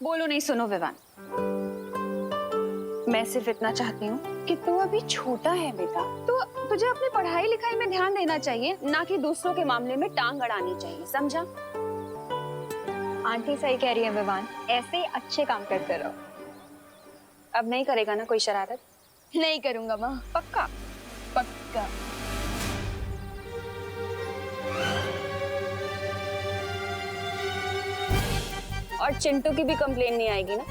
बोलो नहीं, सुनो विवान, मैं सिर्फ इतना चाहती हूँ कि तू अभी छोटा है बेटा, तो तुझे अपनी पढ़ाई लिखाई में ध्यान देना चाहिए, ना कि दूसरों के मामले में टांग अड़ानी चाहिए, समझा? आंटी सही कह रही है विवान, ऐसे ही अच्छे काम करते रहो। अब नहीं करेगा ना कोई शरारत? नहीं करूंगा माँ। पक्का? पक्का। और चिंटू की भी कंप्लेन नहीं आएगी ना?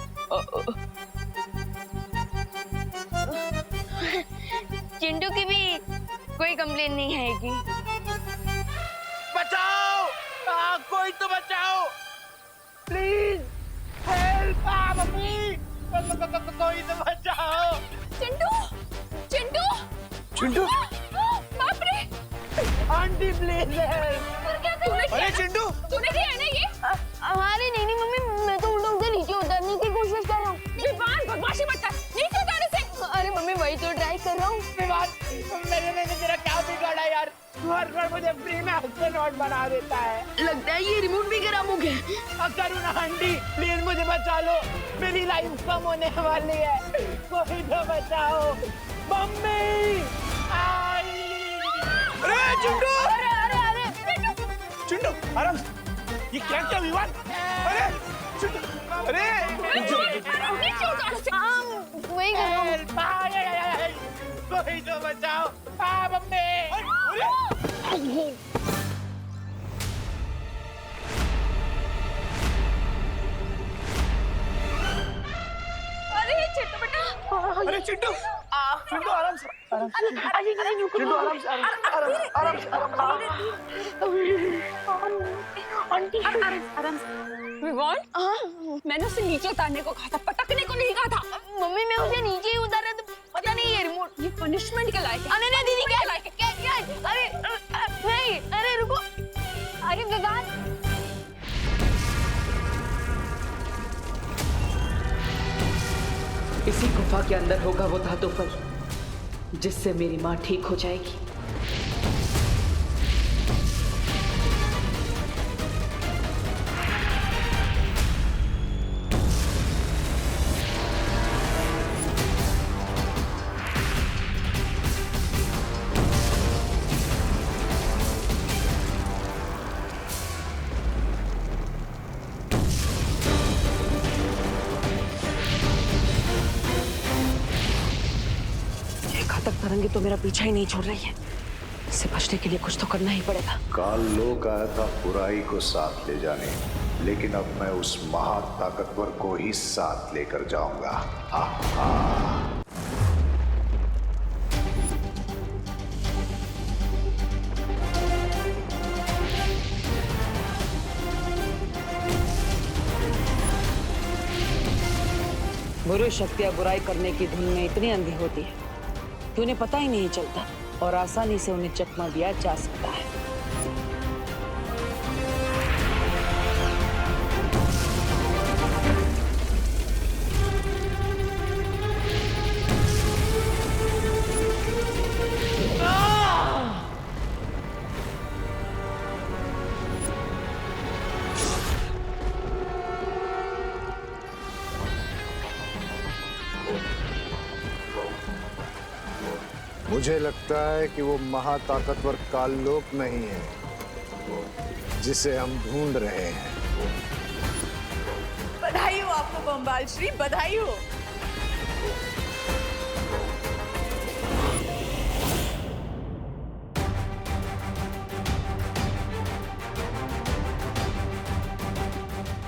चिंटू की भी कोई कंप्लेन नहीं आएगी। बचाओ! कोई तो बचाओ! Please help! मम्मी! कोई तो बचाओ! चिंटू! चिंटू! चिंटू! बाप रे! Aunty please help! अरे चिंटू! तूने किया है ना ये? अरे नहीं मम्मी, मैं तो उल्टा उधर नीचे उतरने की कोशिश कर रहा हूँ। विवान, बदमाशी मत कर, नीचे उतारने से। अरे मम्मी वही तो ट्राई कर रहा हूँ। मैंने तेरा क्या बिगाड़ा यार? हर बार मुझे फ्री में हफ्ते नोट बना देता है। लगता है ये रिमोट भी खराब हो गया। करुणा आंटी प्लीज मुझे बचा लो, मेरी लाइफ कम होने वाली है, कोई तो बचाओ। मम्मी! अरे चिंटू! चिंटू आराम! ये क्या क्या विवाद? अरे चिंटू! अरे वही कर रहा हूँ। कोई तो बचाओ! मम्मी! अरे चिंटू बेटा! अरे चिंटू! चिंटू आराम से! चिंटू आराम से! आराम से! विवान, मैंने उसे नीचे उतारने को कहा था, पटकने को नहीं कहा था। मम्मी मैं उसे नीचे ही उतारा तो पता नहीं ये रिमोट। ये पनिशमेंट के लायक है। अरे नहीं दीदी क्या लायक है? क्या? अरे नहीं, अरे रुको। अरे विवान, इसी गुफा के अंदर होगा वो धातु फल, जिससे मेरी माँ ठीक हो जाएगी। तरंगे तो मेरा पीछा ही नहीं छोड़ रही है। इससे बचने के लिए कुछ तो करना ही पड़ेगा। काल लोक आया था बुराई को साथ ले जाने, लेकिन अब मैं उस महा ताकतवर को ही साथ लेकर जाऊंगा। बुरी शक्तियां बुराई करने की धुन में इतनी अंधी होती है कि उन्हें पता ही नहीं चलता और आसानी से उन्हें चकमा दिया जा सकता है। मुझे लगता है कि वो महाताकतवर काललोक नहीं है जिसे हम ढूंढ रहे हैं। बधाई हो आपको बम्बाल श्री, बधाई हो।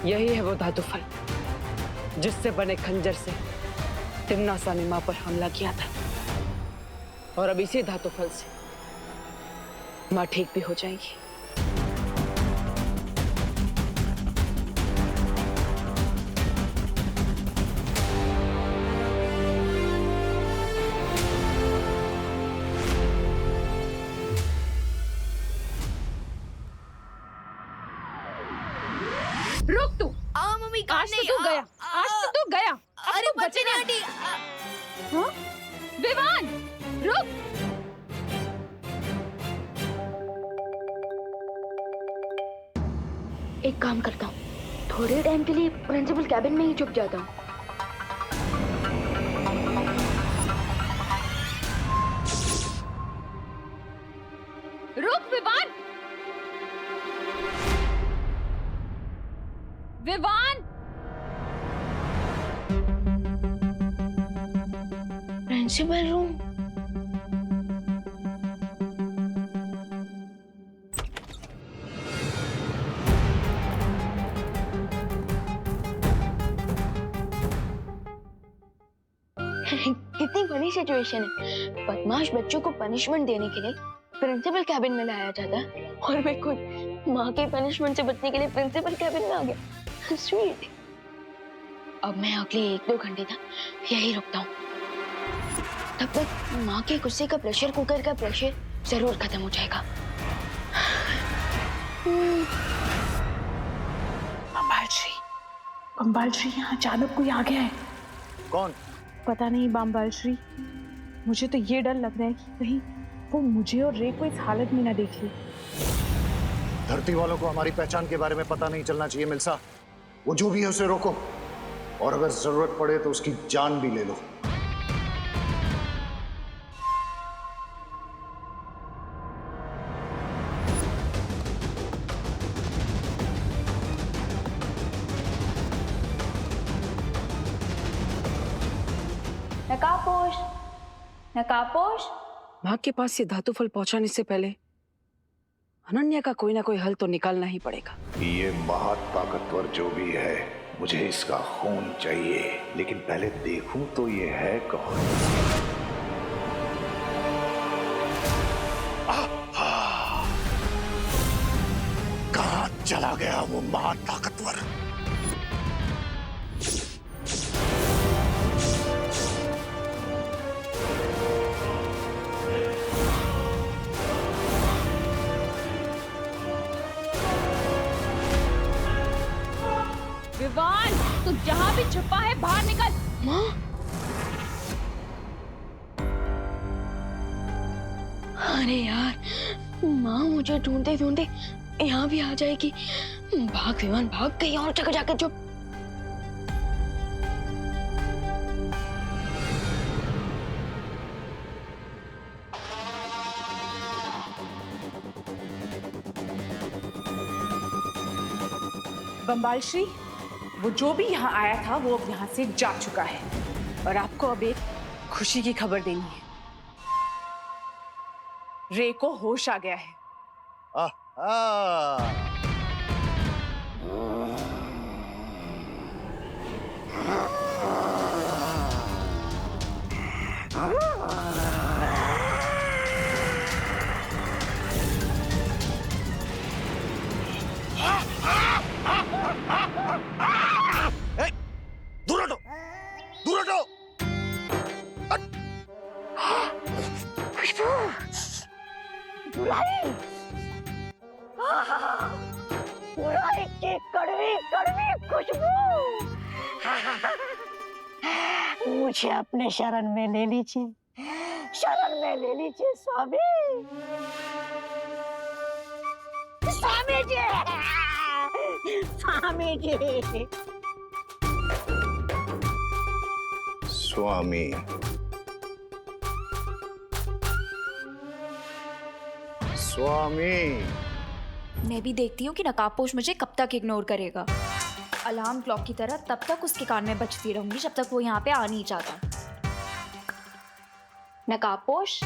यही है वो धातु फल जिससे बने खंजर से तिम्नासा ने मां पर हमला किया था, और अब इसी धातु फल से मां ठीक भी हो जाएगी। रुक तू! मम्मी आज तो तू गया, आज तो तू गया। अरे बच्चे ने आंटी। हाँ? विवान, रुक! एक काम करता हूँ, थोड़े टाइम के लिए प्रिंसिपल कैबिन में ही छुप जाता हूँ। रुक विवान! विवान! Principal room. कितनी बड़ी सिचुएशन है। बदमाश बच्चों को पनिशमेंट देने के लिए प्रिंसिपल कैबिन में लाया जाता है और मैं खुद माँ के पनिशमेंट से बचने के लिए प्रिंसिपल कैबिन में आ गया। स्वीट। अब मैं अगले 1-2 घंटे तक यही रुकता हूँ। तब तक माँ के गुस्से का प्रेशर कुकर का प्रेशर जरूर खत्म हो जाएगा। बम्बाल श्री यहाँ अचानक कोई आ गया है। कौन? पता नहीं बम्बाल श्री, मुझे तो ये डर लग रहा है कि कहीं वो मुझे और रे को इस हालत में ना देख ले। धरती वालों को हमारी पहचान के बारे में पता नहीं चलना चाहिए मिल्सा। वो जो भी है उसे रोको, और अगर जरूरत पड़े तो उसकी जान भी ले लो। नकाबपोश, नकाबपोश। भाग के पास ये धातु फल पहुंचाने से पहले अनन्या का कोई ना कोई हल तो निकालना ही पड़ेगा। ये महाताकतवर जो भी है, मुझे इसका खून चाहिए, लेकिन पहले देखूं तो ये है कौन। कहां चला गया वो महाताकतवर? विवान, तू जहाँ भी छुपा है बाहर निकल। माँ? अरे यार, माँ मुझे ढूंढते ढूंढते यहाँ भी आ जाएगी। भाग विमान भाग, कहीं और जगह जाकर चुप। बम्बाल श्री, वो जो भी यहाँ आया था वो अब यहाँ से जा चुका है और आपको अब एक खुशी की खबर देनी है। रे को होश आ गया है। दूर हटो, दूर हटो। बुराई की कड़वी कड़वी खुशबू। मुझे अपने शरण में ले लीजिए, शरण में ले लीजिए स्वामी। स्वामी जी, स्वामी जी। स्वामी, स्वामी। मैं भी देखती हूँ कि नकाबपोश मुझे कब तक इग्नोर करेगा। अलार्म क्लॉक की तरह तब तक उसके कान में बजती रहूंगी जब तक वो यहाँ पे आ नहीं जाता। नकाबपोश,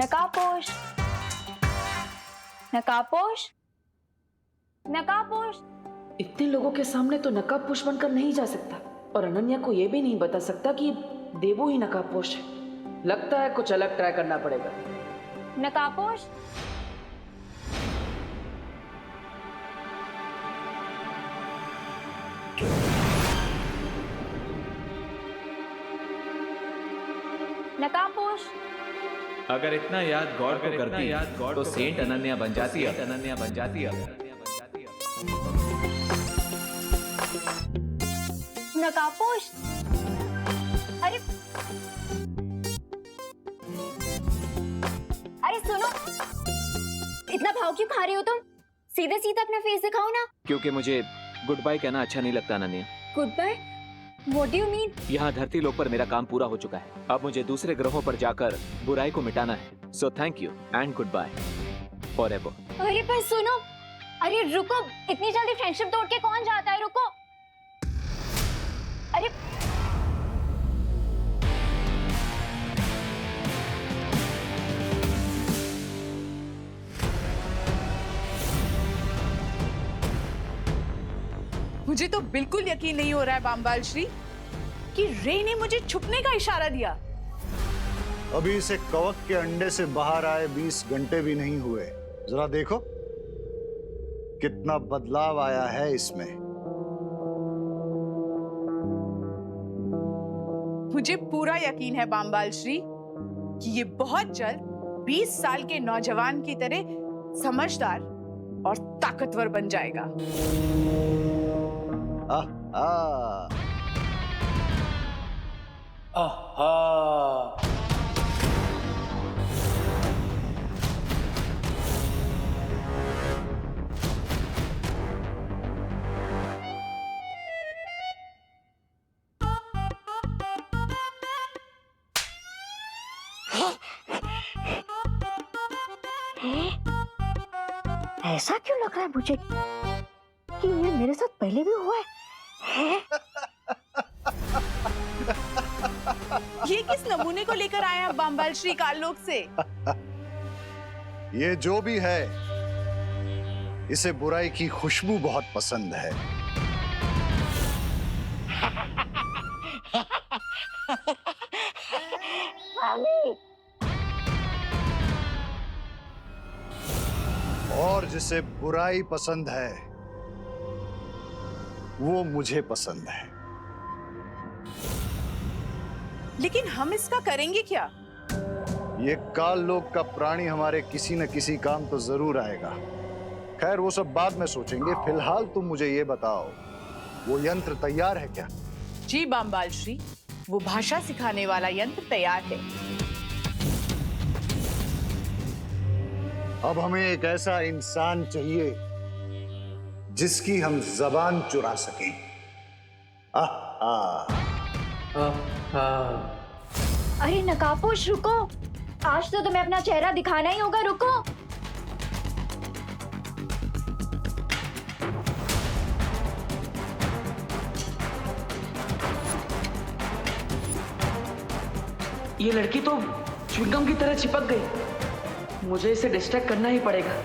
नकाबपोश, नकाबपोश, नकाबपोश। इतने लोगों के सामने तो नकाबपोश बनकर नहीं जा सकता, और अनन्या को ये भी नहीं बता सकता कि देवू ही नकाबपोश है। लगता है कुछ अलग ट्राई करना पड़ेगा। नकाबपोश, नकाबपोश। अगर इतना याद गॉड को करती तो सेंट अनन्या बन जाती है। अनन्या बन जाती है। नकाबपोश, अरे अरे सुनो, इतना भाव क्यों खा रहे हो तुम? सीधे सीधे अपना फेस दिखाओ ना। क्योंकि मुझे गुड बाय कहना अच्छा नहीं लगता Ananya. Goodbye? What do you mean? यहाँ धरती लोक पर मेरा काम पूरा हो चुका है। अब मुझे दूसरे ग्रहों पर जाकर बुराई को मिटाना है। So thank you and goodbye forever. अरे पर सुनो, अरे रुको, इतनी जल्दी फ्रेंडशिप तोड़ के कौन जाता है? रुको, अरे मुझे तो बिल्कुल यकीन नहीं हो रहा है बामबाल श्री कि रे ने मुझे छुपने का इशारा दिया। अभी इसे कवक के अंडे से बाहर आए 20 घंटे भी नहीं हुए। जरा देखो कितना बदलाव आया है इसमें। मुझे पूरा यकीन है बामबाल श्री कि ये बहुत जल्द 20 साल के नौजवान की तरह समझदार और ताकतवर बन जाएगा। ऐसा क्यों लग रहा है मुझे कि ये मेरे साथ पहले भी हुआ है? ये किस नमूने को लेकर आए हैं बामबाल श्री काललोक से? ये जो भी है, इसे बुराई की खुशबू बहुत पसंद है। और जिसे बुराई पसंद है वो मुझे पसंद है। लेकिन हम इसका करेंगे क्या? ये काल लोक का प्राणी हमारे किसी न किसी काम तो जरूर आएगा। खैर वो सब बाद में सोचेंगे। फिलहाल तुम मुझे ये बताओ, वो यंत्र तैयार है क्या? जी बामबाल श्री, वो भाषा सिखाने वाला यंत्र तैयार है। अब हमें एक ऐसा इंसान चाहिए जिसकी हम जबान चुरा सकें। अरे नकाबपोश रुको, आज तो तुम्हें अपना चेहरा दिखाना ही होगा। रुको, ये लड़की तो च्युइंगम की तरह चिपक गई। मुझे इसे डिस्ट्रैक्ट करना ही पड़ेगा।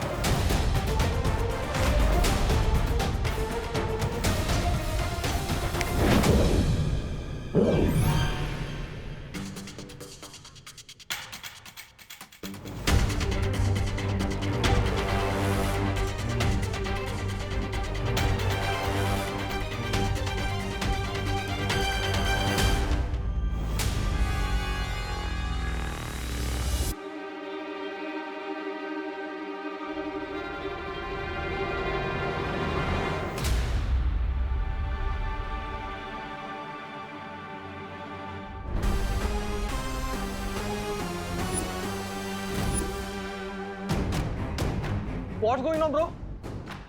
What's going on, bro?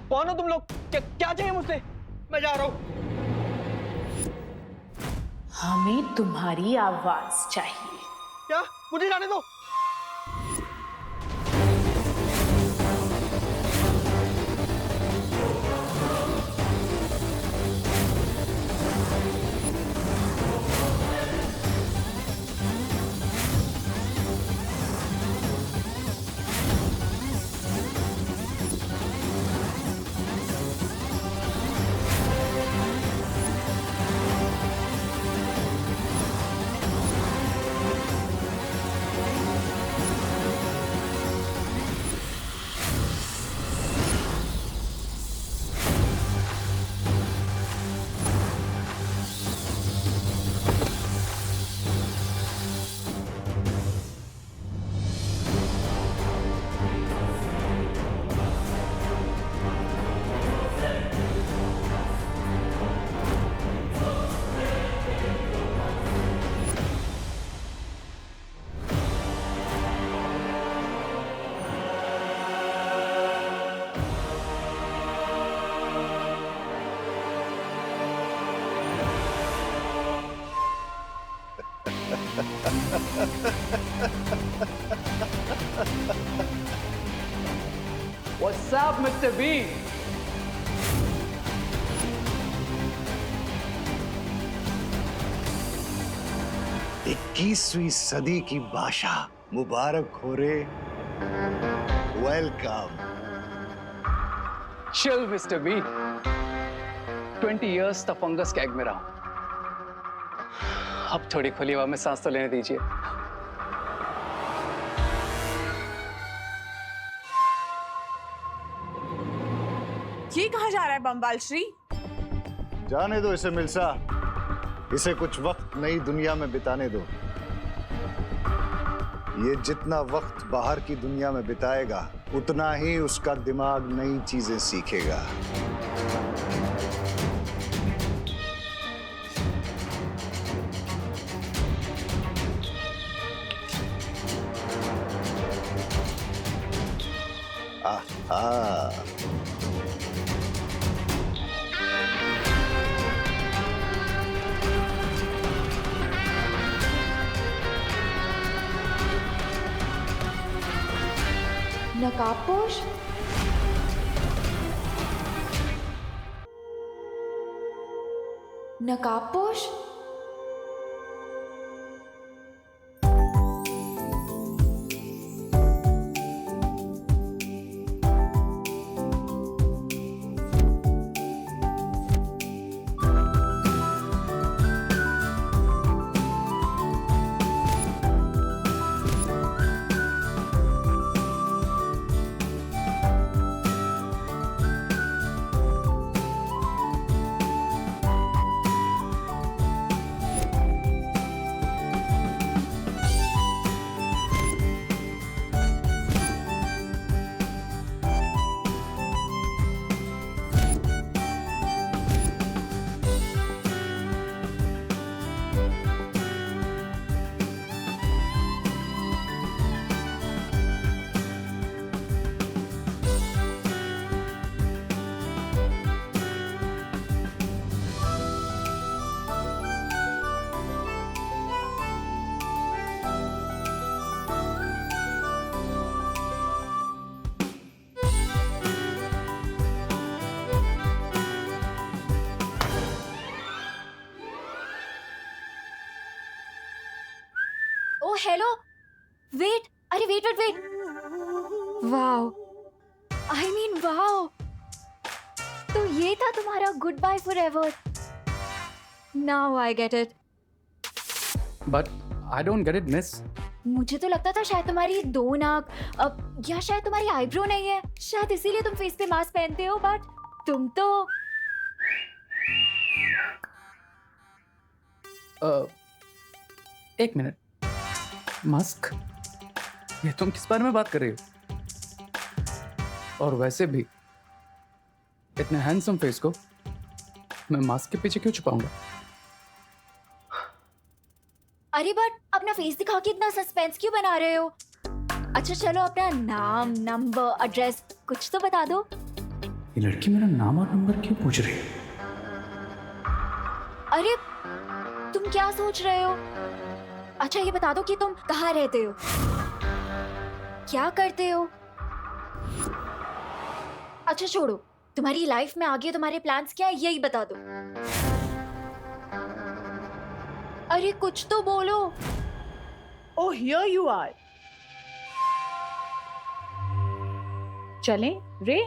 कौन हो तुम लोग? क्या चाहिए मुझसे? मैं जा रहा हूँ। हमें तुम्हारी आवाज चाहिए। क्या? मुझे जाने दो। What's up, Mr. B? 21वीं सदी की भाषा मुबारक हो रे। Welcome. Chill, Mr. B. 20 years तक फंगस के एग में रहा। अब थोड़ी खुली हवा में सांस तो लेने दीजिए। ये कहाँ जा रहा है बम्बाल श्री? जाने दो इसे मिल्सा, इसे कुछ वक्त नई दुनिया में बिताने दो। ये जितना वक्त बाहर की दुनिया में बिताएगा उतना ही उसका दिमाग नई चीजें सीखेगा। आहा। नकाबपोश? नकाबपोश? ओ हेलो, वेट, अरे wait wait wait, wow, I mean wow, तो ये था तुम्हारा goodbye forever. Now I get it. But I don't get it, miss. मुझे तो लगता था शायद तुम्हारी दो नाक, या शायद तुम्हारी आईब्रो नहीं है, शायद इसीलिए तुम फेस पे मास्क पहनते हो, बट तुम तो एक मिनट, मास्क? ये तुम किस बारे में बात कर रही हो? और वैसे भी इतने हैंडसम फेस को मैं मास्क के पीछे क्यों छुपाऊंगा? अरे बट अपना फेस दिखा के इतना सस्पेंस क्यों बना रहे हो? अच्छा चलो अपना नाम, नंबर, एड्रेस कुछ तो बता दो। ये लड़की मेरा नाम और नंबर क्यों पूछ रही है? अरे तुम क्या सोच रहे हो? अच्छा ये बता दो कि तुम कहाँ रहते हो, क्या करते हो? अच्छा छोड़ो, तुम्हारी लाइफ में आगे तुम्हारे प्लान्स क्या है यही बता दो। अरे कुछ तो बोलो। Oh, here you are. चलें रे?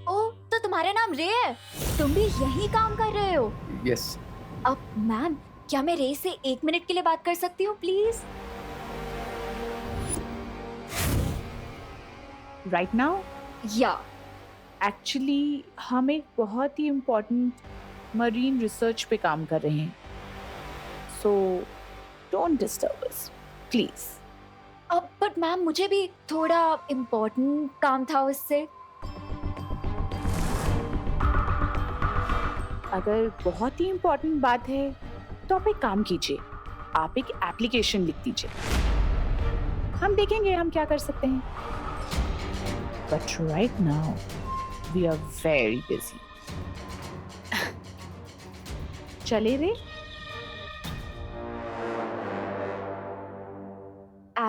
ओह तो तुम्हारा नाम रे है, तुम भी यही काम कर रहे हो? यस। अब मैम क्या मैं रे से 1 मिनट के लिए बात कर सकती हूँ प्लीज? Right now? या एक्चुअली हम एक बहुत ही इम्पोर्टेंट मरीन रिसर्च पे काम कर रहे हैं, so don't disturb us please. अब बट मैम मुझे भी थोड़ा इम्पोर्टेंट काम था उससे। अगर बहुत ही इम्पोर्टेंट बात है तो आप एक काम कीजिए, आप एक एप्लीकेशन लिख दीजिए, हम देखेंगे हम क्या कर सकते हैं। But right now we are very busy. चले रे?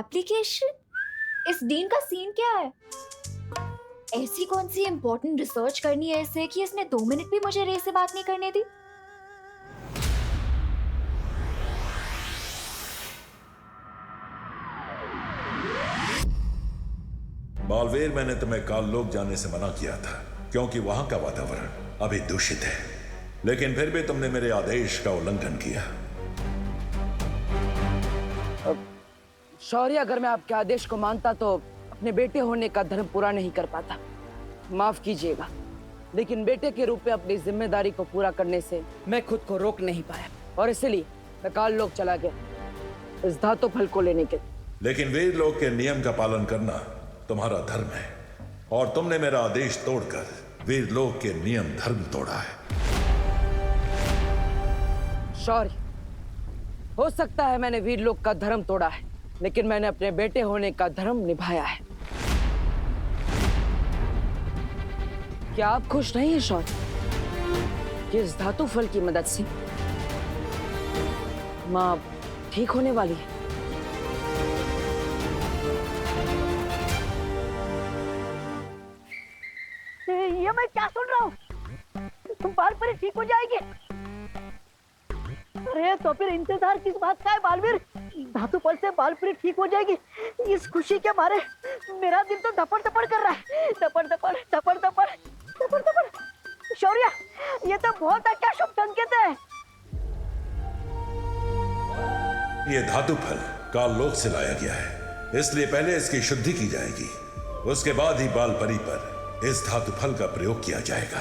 एप्लीकेशन? इस डीन का सीन क्या है? ऐसी कौन सी इंपॉर्टेंट रिसर्च करनी है इसे कि इसने 2 मिनट भी मुझे रे से बात नहीं करने दी? बालवीर, मैंने तुम्हें काललोक जाने से मना किया था क्योंकि वहां का वातावरण अभी दूषित है, लेकिन फिर भी तुमने मेरे आदेश का उल्लंघन किया। शौर्य, अगर मैं आपके आदेश को मानता तो अपने बेटे होने का धर्म पूरा नहीं कर पाता। माफ कीजिएगा, लेकिन बेटे के रूप में अपनी जिम्मेदारी को पूरा करने से मैं खुद को रोक नहीं पाया और इसलिए मैं काललोक चला गया इस धातु फल को लेने के। लेकिन वीर लोक के नियम का पालन करना तुम्हारा धर्म है और तुमने मेरा आदेश तोड़कर वीर लोक के नियम धर्म तोड़ा है। शौर्य, हो सकता है मैंने वीर लोक का धर्म तोड़ा है, लेकिन मैंने अपने बेटे होने का धर्म निभाया है। क्या आप खुश नहीं हैं शौर्य कि इस धातु फल की मदद से मां ठीक होने वाली है? ये मैं क्या सुन रहा हूँ? तुम बाल परी ठीक हो जाएगी? अरे तो फिर इंतजार किस बात का है बालवीर? धातु फल से बाल परी ठीक हो जाएगी, इस खुशी के मारे मेरा दिल तो धपड़ धपड़ कर रहा है। धपड़ धपड़ धपड़ धपड़ धपड़ धपड़। शौर्य, ये तो बहुत अच्छा शुभ संकेत है। ये धातु फल काललोक से लाया गया है, इसलिए पहले इसकी शुद्धि की जाएगी, उसके बाद ही बाल परी पर इस धातु फल का प्रयोग किया जाएगा।